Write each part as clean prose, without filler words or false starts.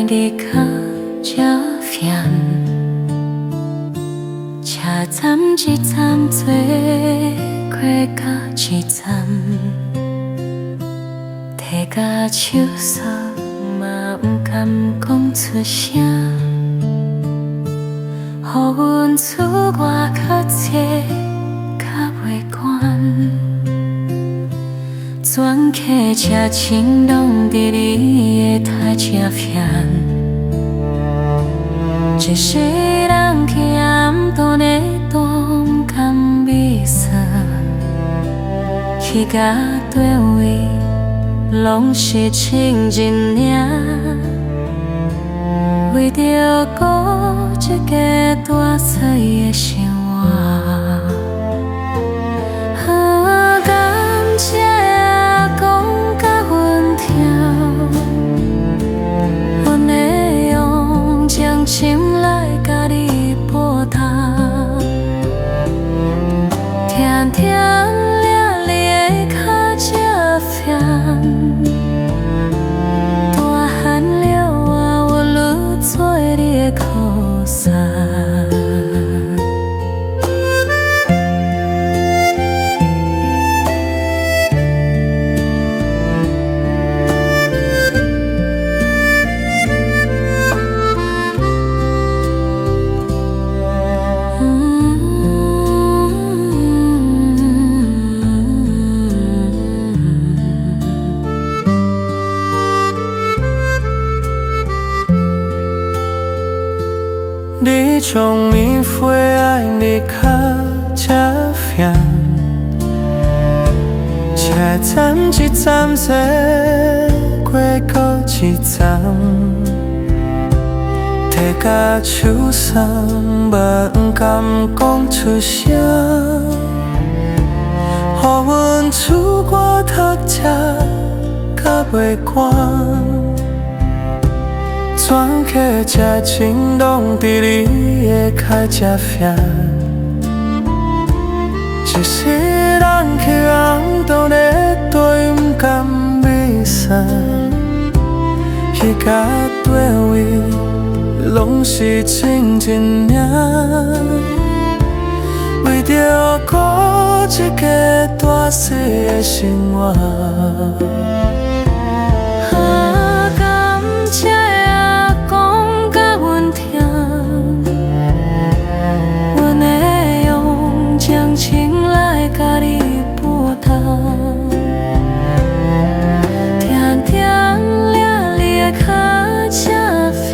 你较这烦，车站一站做过到一站，提甲手索嘛不敢讲出声，予阮厝外较热较袂惯。全客车情拢伫你的台车偏，一世人去暗顿的动感美色，去到对位拢是情人领，为着顾一个大碎的生活。感谢讲甲阮听，阮会用将心来甲你报答，听听了你的脚这烦，大汉了啊，我愈做你的靠山。你将免费爱你较这烦，车站一站坐过到一站，提甲手索嘛不敢讲出声，予阮厝外读册较袂惯。全客车情拢伫你的脚这偏，一世人去暗顿的对不甘美散，彼甲对位拢是情人领，为着顾一个大细的生活。感谢讲甲阮听，阮会用将情来甲你报答，听听了你的脚这烦，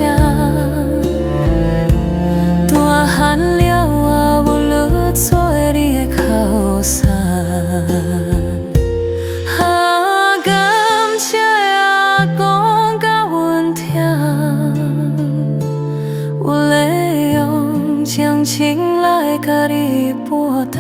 大汉了啊，我愈做你的靠山。感谢讲甲阮听，阮会用将情来甲你报答。